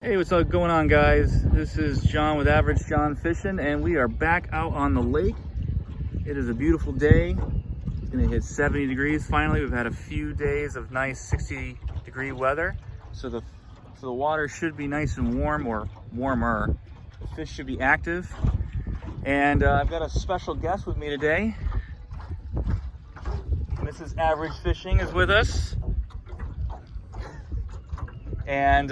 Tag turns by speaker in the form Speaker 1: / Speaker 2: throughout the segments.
Speaker 1: Hey, what's up going on, guys? This is John with Average John Fishing, and we are back out on the lake. It is a beautiful day. It's gonna hit 70 degrees finally. We've had a few days of nice 60-degree weather, so the water should be nice and warm, or warmer. The fish should be active, and I've got a special guest with me today. Mrs. Average Fishing is with us. And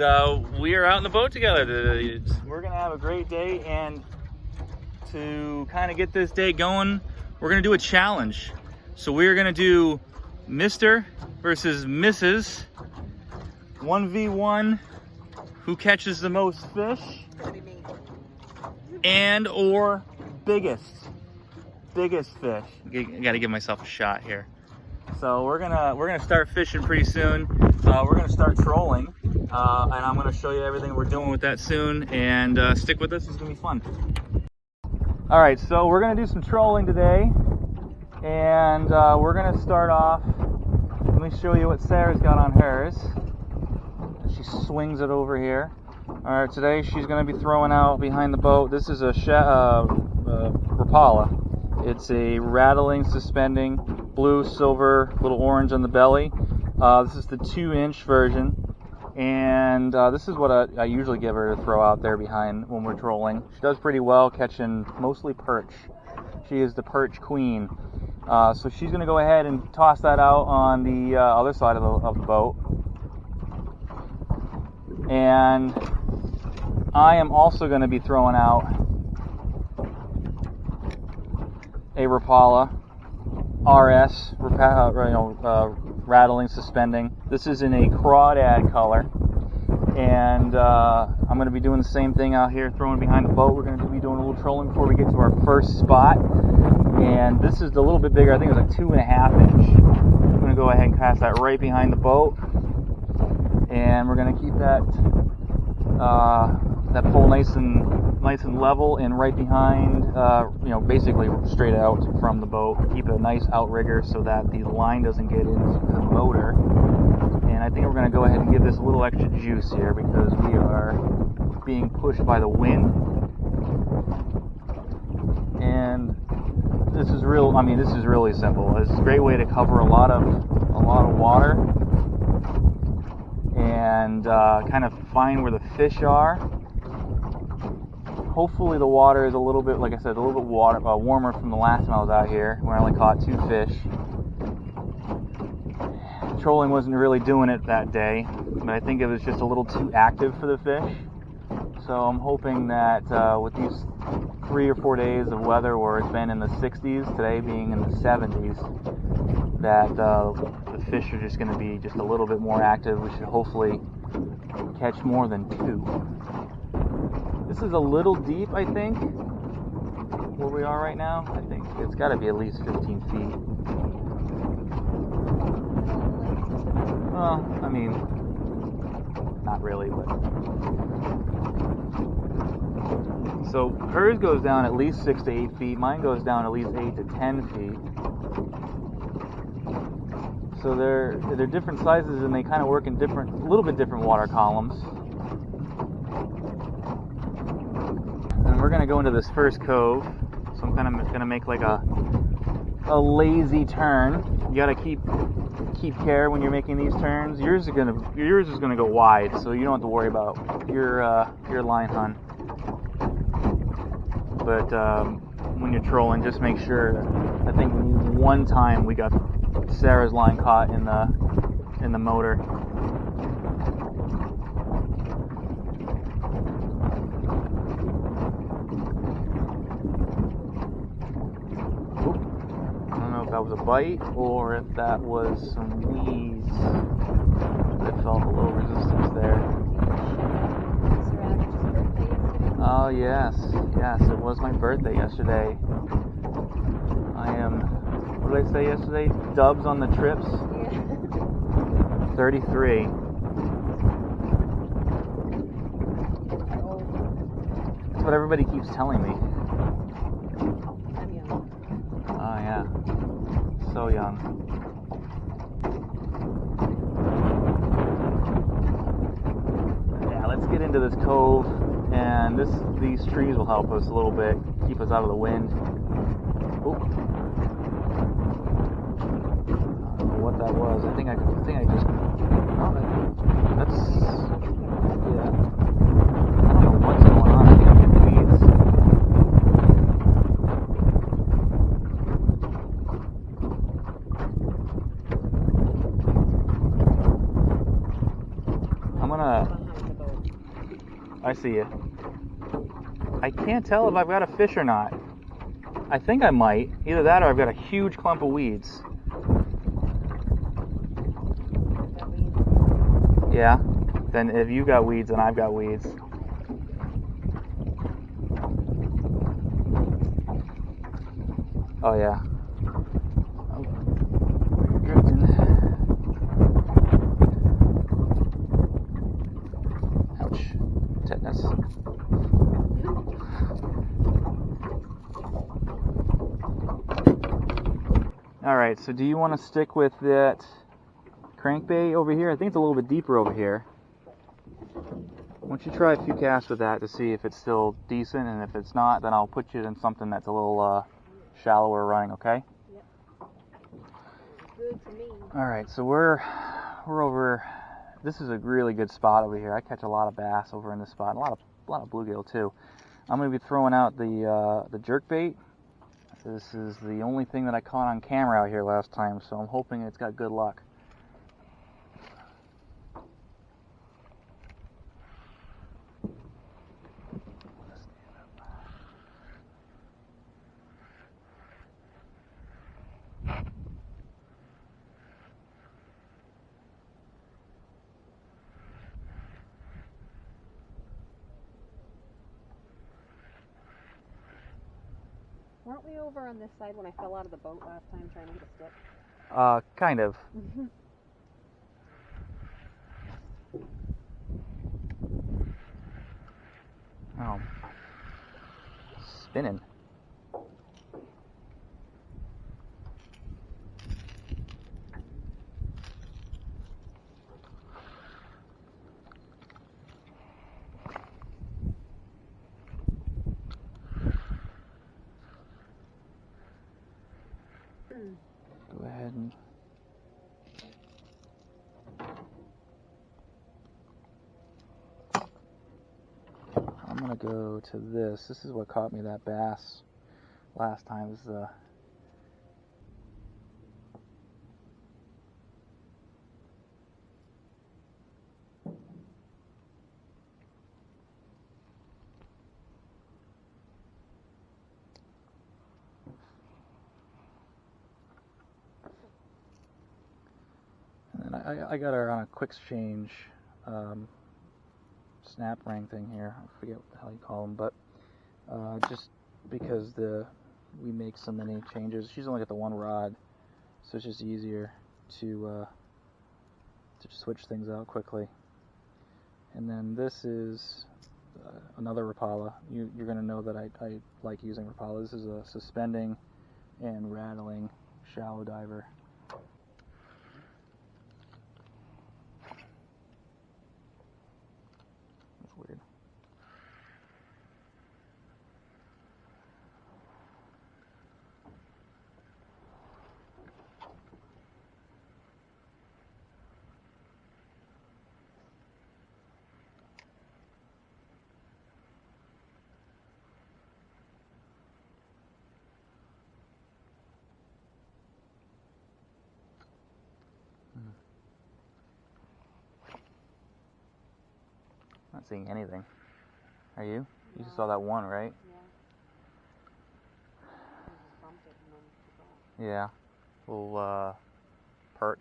Speaker 1: we are out in the boat together today. We're gonna have a great day, and to kind of get this day going, we're gonna do a challenge. So we're gonna do Mr. versus Mrs. 1v1, who catches the most fish, and or biggest fish. I gotta give myself a shot here. So we're gonna start fishing pretty soon. We're gonna start trolling. And I'm going to show you everything we're doing with that soon, and stick with us, it's going to be fun. Alright, so we're going to do some trolling today, and we're going to start off. Let me show you what Sarah's got on hers. She swings it over here. Alright, today she's going to be throwing out behind the boat. This is a Rapala. It's a rattling, suspending, blue, silver, little orange on the belly. This is the 2-inch version. And this is what I usually give her to throw out there behind when we're trolling. She does pretty well catching mostly perch. She is the perch queen. So she's going to go ahead and toss that out on the other side of the boat. And I am also going to be throwing out a Rapala RS, rattling, suspending. This is in a crawdad color, and I'm going to be doing the same thing out here, throwing behind the boat. We're going to be doing a little trolling before we get to our first spot, and this is a little bit bigger. I think it's like 2.5 inch. I'm going to go ahead and cast that right behind the boat, and we're going to keep that pole nice and level and right behind, basically straight out from the boat. Keep a nice outrigger so that the line doesn't get into the motor. And I think we're going to go ahead and give this a little extra juice here because we are being pushed by the wind. And this is really simple. It's a great way to cover a lot of water and kind of find where the fish are. Hopefully the water is a little bit, like I said, warmer from the last time I was out here, where I only caught 2 fish. Trolling wasn't really doing it that day, but I think it was just a little too active for the fish. So I'm hoping that with these 3 or 4 days of weather where it's been in the 60s, today being in the 70s, that the fish are just going to be just a little bit more active. We should hopefully catch more than 2. This is a little deep, I think, where we are right now. I think it's got to be at least 15 feet. Well, I mean, not really, but... So hers goes down at least 6 to 8 feet. Mine goes down at least 8 to 10 feet. So they're different sizes, and they kind of work in a little bit different water columns. And we're going to go into this first cove, so I'm kind of going to make like a lazy turn. You got to keep care when you're making these turns. Yours is going to go wide, so you don't have to worry about your line hunt. But when you're trolling, just make sure. I think one time we got Sarah's line caught in the motor. That was a bite, or if that was some weeds. I felt a little resistance there. Oh yes, it was my birthday yesterday. What did I say yesterday? Dubs on the trips? Yeah. 33. That's what everybody keeps telling me.
Speaker 2: I'm young.
Speaker 1: Oh yeah. So young. let's get into this cove, and these trees will help us a little bit, keep us out of the wind. Oh. I don't know what that was. I think I just. Oh, that's. Yeah. I don't know what's going on. I think I'm getting weeds. I see you. I can't tell if I've got a fish or not. I think I might. Either that or I've got a huge clump of weeds. Yeah. Then if you got weeds, then I've got weeds. Oh yeah. Oh, you're drifting. Ouch. Tetanus. Alright, so do you want to stick with that crankbait over here? I think it's a little bit deeper over here. Why don't you try a few casts with that to see if it's still decent, and if it's not, then I'll put you in something that's a little shallower running, okay?
Speaker 2: Yep. Good to me.
Speaker 1: Alright, so we're over. This is a really good spot over here. I catch a lot of bass over in this spot, a lot of bluegill too. I'm going to be throwing out the jerk bait. This is the only thing that I caught on camera out here last time, so I'm hoping it's got good luck.
Speaker 2: Weren't we over on this side when I fell out of the boat last time trying to get a stick?
Speaker 1: Kind of. Oh. Spinning. Go ahead and I'm gonna go to this. This is what caught me that bass last time. This is a I got her on a quick exchange snap ring thing here. I forget what the hell you call them, but just because we make so many changes. She's only got the one rod, so it's just easier to just switch things out quickly. And then this is another Rapala. You're going to know that I like using Rapala. This is a suspending and rattling shallow diver. That's weird. Not seeing anything. Are you? You just saw that one, right?
Speaker 2: Yeah.
Speaker 1: Yeah. Little perch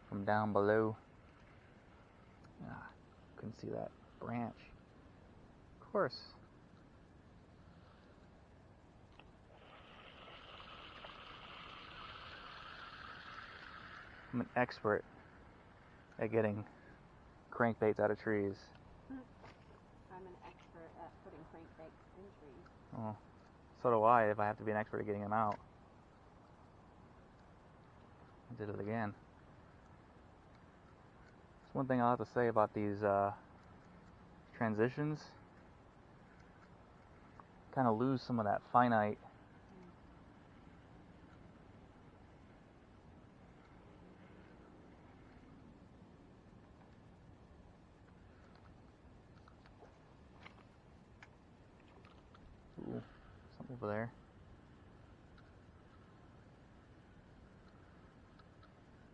Speaker 1: from down below. Ah, couldn't see that branch. Of course. I'm an expert at getting crankbaits out of trees.
Speaker 2: I'm an expert at putting crankbaits in trees.
Speaker 1: Oh, so do I if I have to be an expert at getting them out. I did it again. That's one thing I'll have to say about these transitions. Kind of lose some of that finite. Ooh, something over there.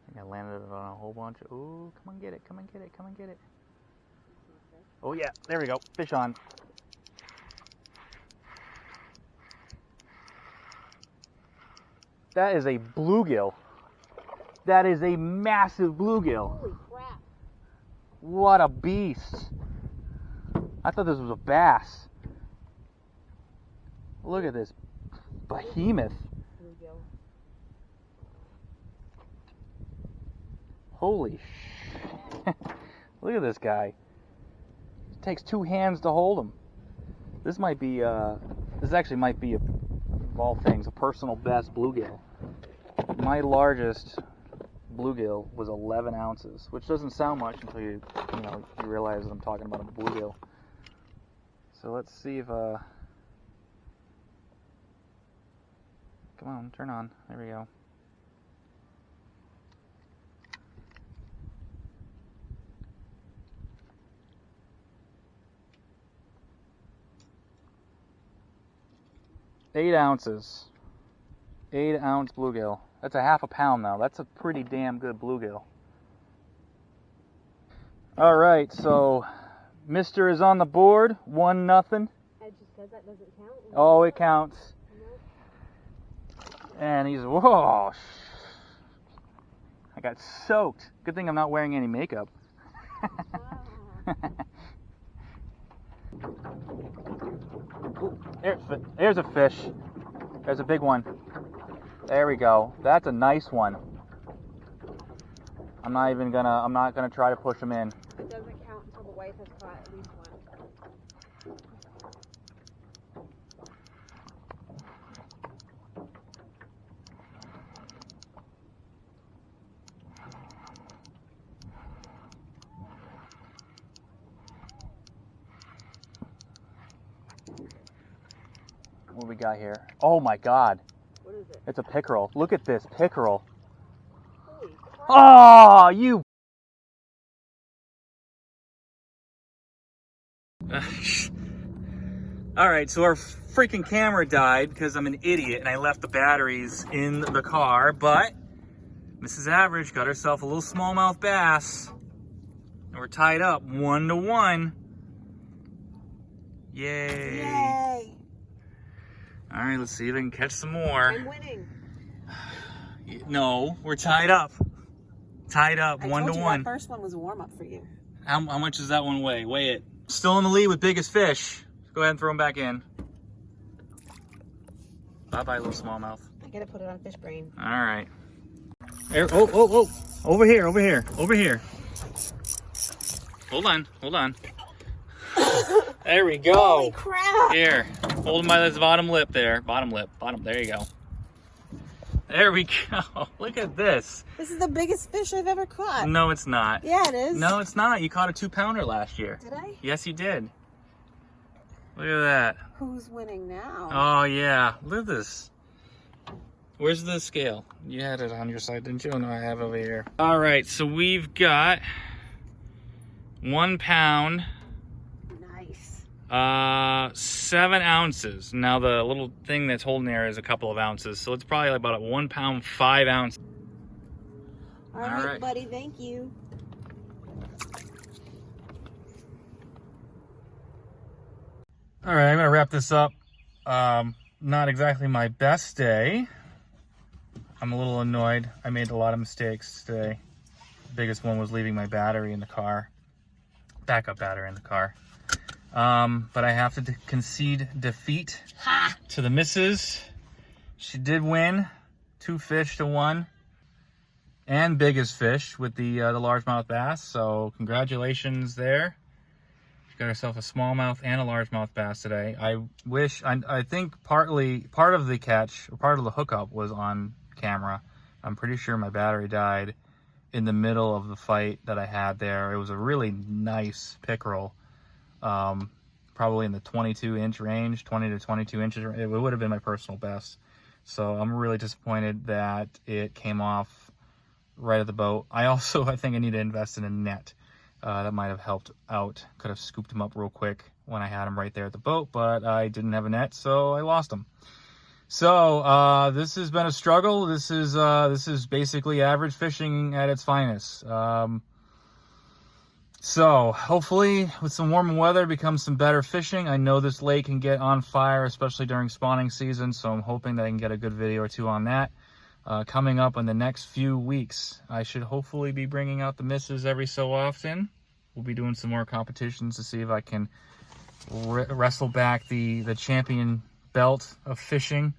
Speaker 1: I think I landed it on a whole bunch. Ooh, come on, get it, come on, get it, come on, get it. Oh yeah, there we go. Fish on. That is a bluegill. That is a massive bluegill.
Speaker 2: Holy crap.
Speaker 1: What a beast. I thought this was a bass. Look at this behemoth.
Speaker 2: Bluegill.
Speaker 1: Holy sh! Look at this guy. It takes 2 hands to hold him. This might be, this actually might be, of all things, a personal best bluegill. My largest bluegill was 11 ounces, which doesn't sound much until you realize that I'm talking about a bluegill. So let's see if, come on, turn on. There we go. Eight ounces. 8-ounce bluegill. That's a half a pound now. That's a pretty damn good bluegill. All right, so Mister is on the board. 1-0.
Speaker 2: I just said that doesn't count.
Speaker 1: Oh, it counts.
Speaker 2: Nope.
Speaker 1: And he's, whoa. I got soaked. Good thing I'm not wearing any makeup. There's a fish. There's a big one. There we go. That's a nice one. I'm not gonna try to push him in.
Speaker 2: It doesn't count until the wife has caught at least one.
Speaker 1: What do we got here? Oh my God.
Speaker 2: What is it?
Speaker 1: It's a pickerel. Look at this pickerel.
Speaker 2: Holy crap.
Speaker 1: Oh, you. All right, so our freaking camera died because I'm an idiot and I left the batteries in the car, but Mrs. Average got herself a little smallmouth bass and we're tied up 1-1. Yay.
Speaker 2: Yay.
Speaker 1: All right, let's see if I can catch some more.
Speaker 2: I'm winning.
Speaker 1: No, we're tied up. Tied up, 1-1.
Speaker 2: I told you that first one was a warm-up for you.
Speaker 1: How much does that one weigh? Weigh it. Still in the lead with biggest fish. Go ahead and throw him back in. Bye-bye, little smallmouth.
Speaker 2: I gotta put it on fish brain.
Speaker 1: All right. Oh. Over here. Hold on. There we go.
Speaker 2: Holy crap.
Speaker 1: Here, hold him by this bottom lip there. Bottom, there you go. There we go. Look at this.
Speaker 2: This is the biggest fish I've ever caught.
Speaker 1: No, it's not.
Speaker 2: Yeah, it is.
Speaker 1: No, it's not. You caught a 2-pounder last year.
Speaker 2: Did I?
Speaker 1: Yes, you did. Look at that.
Speaker 2: Who's winning now?
Speaker 1: Oh, yeah. Look at this. Where's the scale? You had it on your side, didn't you? Oh, no, I have it over here. All right, so we've got 1 pound.
Speaker 2: Nice.
Speaker 1: 7 ounces. Now the little thing that's holding there is a couple of ounces, so it's probably about a 1 pound, 5 ounce.
Speaker 2: All right, buddy. Thank you.
Speaker 1: All right, I'm gonna wrap this up. Not exactly my best day. I'm a little annoyed. I made a lot of mistakes today. The biggest one was leaving my battery in the car. Backup battery in the car. But I have to concede defeat to the missus. She did win 2 fish to 1, and biggest fish with the largemouth bass. So congratulations there. She got herself a smallmouth and a largemouth bass today. I think part of the catch, or part of the hookup, was on camera. I'm pretty sure my battery died in the middle of the fight that I had there. It was a really nice pickerel. probably in the 22-inch range, 20 to 22 inches. It would have been my personal best. So I'm really disappointed that it came off right at the boat. I think I need to invest in a net. That might have helped out. Could have scooped them up real quick when I had them right there at the boat, but I didn't have a net, so I lost them. So this has been a struggle. This is basically average fishing at its finest. So hopefully with some warmer weather becomes some better fishing. I know this lake can get on fire, especially during spawning season, so I'm hoping that I can get a good video or two on that. Coming up in the next few weeks, I should hopefully be bringing out the misses every so often. We'll be doing some more competitions to see if I can wrestle back the champion belt of fishing.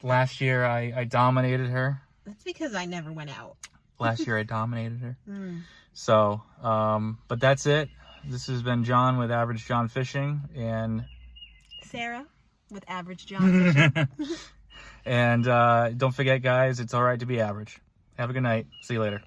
Speaker 1: Last year I dominated her.
Speaker 3: That's because I never went out.
Speaker 1: Last year I dominated her. So, but that's it. This has been John with Average John Fishing, and
Speaker 3: Sarah with Average John Fishing.
Speaker 1: And don't forget, guys, it's all right to be average. Have a good night. See you later.